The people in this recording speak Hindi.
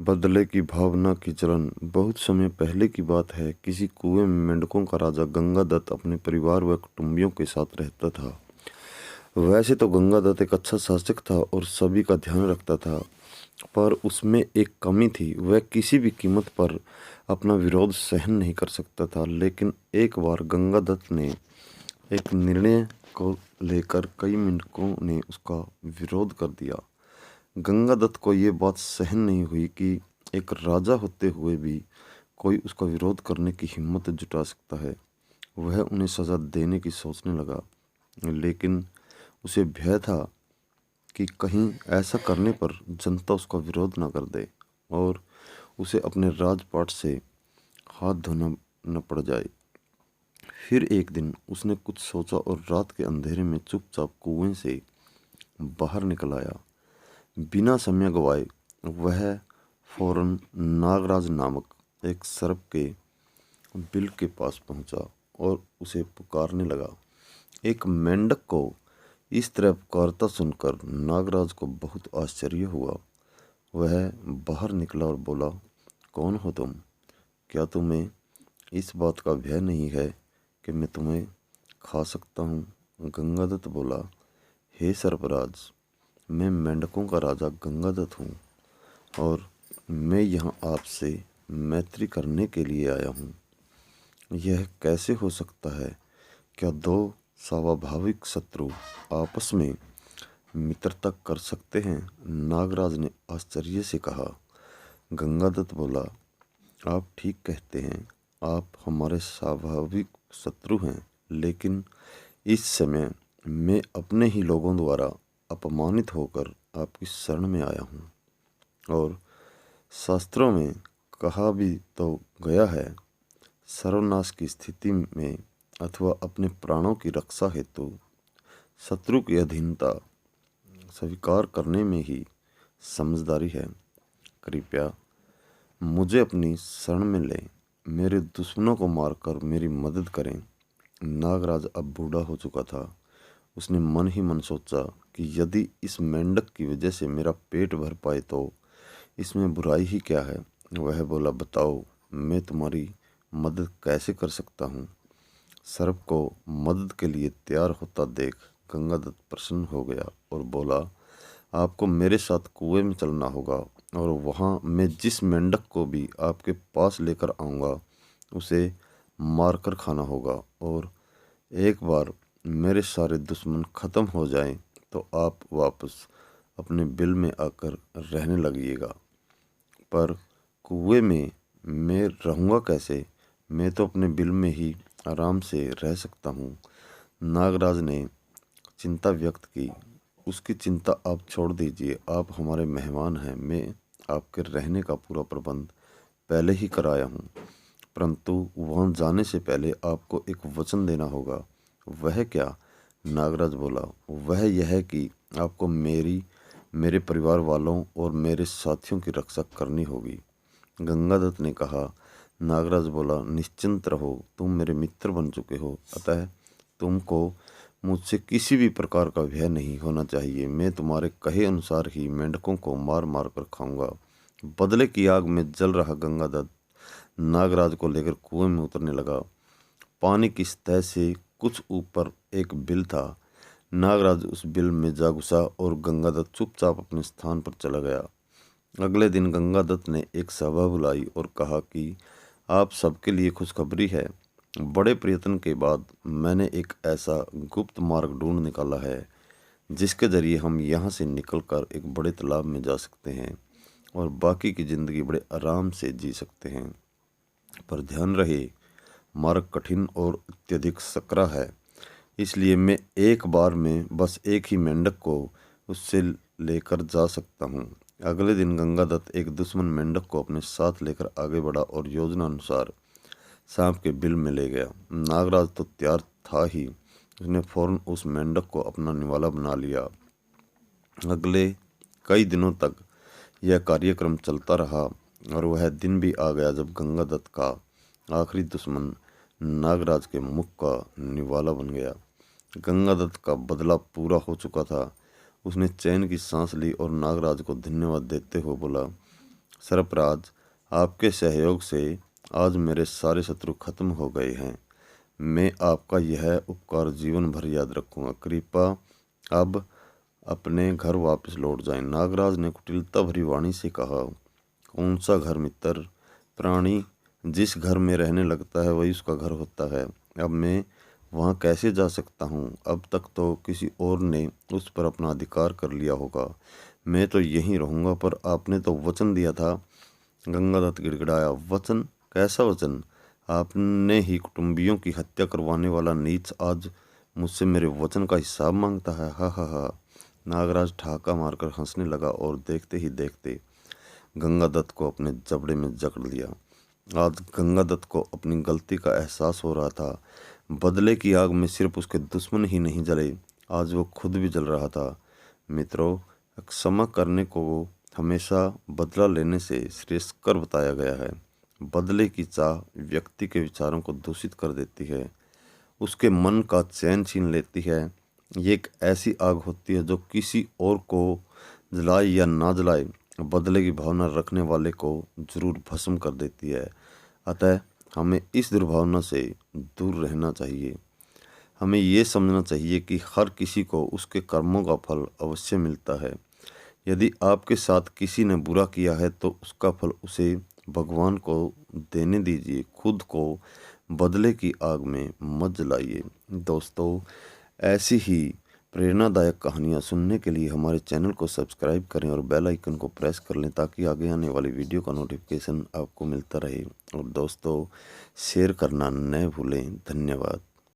बदले की भावना की जलन। बहुत समय पहले की बात है। किसी कुएं में मेंढकों का राजा गंगादत्त अपने परिवार व कुटुंबियों के साथ रहता था। वैसे तो गंगादत्त एक अच्छा शासक था और सभी का ध्यान रखता था, पर उसमें एक कमी थी। वह किसी भी कीमत पर अपना विरोध सहन नहीं कर सकता था। लेकिन एक बार गंगादत्त ने एक निर्णय को लेकर कई मेंढकों ने उसका विरोध कर दिया। गंगादत्त को ये बात सहन नहीं हुई कि एक राजा होते हुए भी कोई उसका विरोध करने की हिम्मत जुटा सकता है। वह उन्हें सजा देने की सोचने लगा, लेकिन उसे भय था कि कहीं ऐसा करने पर जनता उसका विरोध न कर दे और उसे अपने राजपाट से हाथ धोना न पड़ जाए। फिर एक दिन उसने कुछ सोचा और रात के अंधेरे में चुपचाप कुएं से बाहर निकल आया। बिना समय गवाए वह फौरन नागराज नामक एक सर्प के बिल के पास पहुंचा और उसे पुकारने लगा। एक मेंढक को इस तरह पुकारता सुनकर नागराज को बहुत आश्चर्य हुआ। वह बाहर निकला और बोला, कौन हो तुम? क्या तुम्हें इस बात का भय नहीं है कि मैं तुम्हें खा सकता हूँ? गंगादत्त बोला, हे सर्पराज, मैं मेंढकों का राजा गंगादत्त हूँ और मैं यहाँ आपसे मैत्री करने के लिए आया हूँ। यह कैसे हो सकता है? क्या दो स्वाभाविक शत्रु आपस में मित्रता कर सकते हैं? नागराज ने आश्चर्य से कहा। गंगादत्त बोला, आप ठीक कहते हैं, आप हमारे स्वाभाविक शत्रु हैं, लेकिन इस समय मैं अपने ही लोगों द्वारा अपमानित होकर आपकी शरण में आया हूँ। और शास्त्रों में कहा भी तो गया है, सर्वनाश की स्थिति में अथवा अपने प्राणों की रक्षा हेतु शत्रु की अधीनता स्वीकार करने में ही समझदारी है। कृपया मुझे अपनी शरण में लें, मेरे दुश्मनों को मारकर मेरी मदद करें। नागराज अब बूढ़ा हो चुका था। उसने मन ही मन सोचा कि यदि इस मेंढक की वजह से मेरा पेट भर पाए तो इसमें बुराई ही क्या है। वह बोला, बताओ, मैं तुम्हारी मदद कैसे कर सकता हूँ? सर्प को मदद के लिए तैयार होता देख गंगादत्त प्रसन्न हो गया और बोला, आपको मेरे साथ कुएं में चलना होगा और वहाँ मैं जिस मेंढक को भी आपके पास लेकर आऊँगा उसे मारकर खाना होगा, और एक बार मेरे सारे दुश्मन ख़त्म हो जाएं तो आप वापस अपने बिल में आकर रहने लगिएगा। पर कुएं में मैं रहूँगा कैसे? मैं तो अपने बिल में ही आराम से रह सकता हूँ। नागराज ने चिंता व्यक्त की। उसकी चिंता आप छोड़ दीजिए, आप हमारे मेहमान हैं। मैं आपके रहने का पूरा प्रबंध पहले ही कराया हूँ, परंतु वहाँ जाने से पहले आपको एक वचन देना होगा। वह क्या? नागराज बोला, वह यह है कि आपको मेरे परिवार वालों और मेरे साथियों की रक्षा करनी होगी। गंगादत्त ने कहा। नागराज बोला, निश्चिंत रहो, तुम मेरे मित्र बन चुके हो, अतः तुमको मुझसे किसी भी प्रकार का भय नहीं होना चाहिए। मैं तुम्हारे कहे अनुसार ही मेंढकों को मार मार कर खाऊंगा। बदले की आग में जल रहा गंगादत्त नागराज को लेकर कुएं में उतरने लगा। पानी की सतह से कुछ ऊपर एक बिल था। नागराज उस बिल में जा घुसा और गंगादत्त चुपचाप अपने स्थान पर चला गया। अगले दिन गंगादत्त ने एक सभा बुलाई और कहा कि आप सबके लिए खुशखबरी है। बड़े प्रयत्न के बाद मैंने एक ऐसा गुप्त मार्ग ढूंढ निकाला है जिसके जरिए हम यहाँ से निकलकर एक बड़े तालाब में जा सकते हैं और बाकी की ज़िंदगी बड़े आराम से जी सकते हैं। पर ध्यान रहे, मार्ग कठिन और अत्यधिक सकरा है, इसलिए मैं एक बार में बस एक ही मेंढक को उससे लेकर जा सकता हूँ। अगले दिन गंगादत्त एक दुश्मन मेंढक को अपने साथ लेकर आगे बढ़ा और योजना अनुसार सांप के बिल में ले गया। नागराज तो तैयार था ही, उसने फौरन उस मेंढक को अपना निवाला बना लिया। अगले कई दिनों तक यह कार्यक्रम चलता रहा और वह दिन भी आ गया जब गंगादत्त का आखिरी दुश्मन नागराज के मुख का निवाला बन गया। गंगादत्त का बदला पूरा हो चुका था। उसने चैन की सांस ली और नागराज को धन्यवाद देते हुए बोला, सरफराज, आपके सहयोग से आज मेरे सारे शत्रु खत्म हो गए हैं। मैं आपका यह उपकार जीवन भर याद रखूंगा। कृपा अब अपने घर वापस लौट जाएं। नागराज ने कुटिलता भरी वाणी से कहा। कौन सा घर मित्र? प्राणी जिस घर में रहने लगता है वही उसका घर होता है। अब मैं वहाँ कैसे जा सकता हूँ? अब तक तो किसी और ने उस पर अपना अधिकार कर लिया होगा। मैं तो यहीं रहूँगा। पर आपने तो वचन दिया था। गंगादत्त गिड़गिड़ाया। वचन? कैसा वचन? आपने ही कुटुंबियों की हत्या करवाने वाला नीच आज मुझसे मेरे वचन का हिसाब मांगता है। हा हा हा। नागराज ठहाका मारकर हंसने लगा और देखते ही देखते गंगादत्त को अपने जबड़े में जकड़ लिया। आज गंगादत्त को अपनी गलती का एहसास हो रहा था। बदले की आग में सिर्फ उसके दुश्मन ही नहीं जले, आज वो खुद भी जल रहा था। मित्रों, क्षमा करने को हमेशा बदला लेने से श्रेयस्कर बताया गया है। बदले की चाह व्यक्ति के विचारों को दूषित कर देती है, उसके मन का चैन छीन लेती है। ये एक ऐसी आग होती है जो किसी और को जलाए या ना जलाए, बदले की भावना रखने वाले को जरूर भस्म कर देती है। अतः हमें इस दुर्भावना से दूर रहना चाहिए। हमें ये समझना चाहिए कि हर किसी को उसके कर्मों का फल अवश्य मिलता है। यदि आपके साथ किसी ने बुरा किया है तो उसका फल उसे भगवान को देने दीजिए, खुद को बदले की आग में मत जलाइए। दोस्तों, ऐसी ही प्रेरणादायक कहानियाँ सुनने के लिए हमारे चैनल को सब्सक्राइब करें और बेल आइकन को प्रेस कर लें ताकि आगे आने वाली वीडियो का नोटिफिकेशन आपको मिलता रहे। और दोस्तों, शेयर करना न भूलें। धन्यवाद।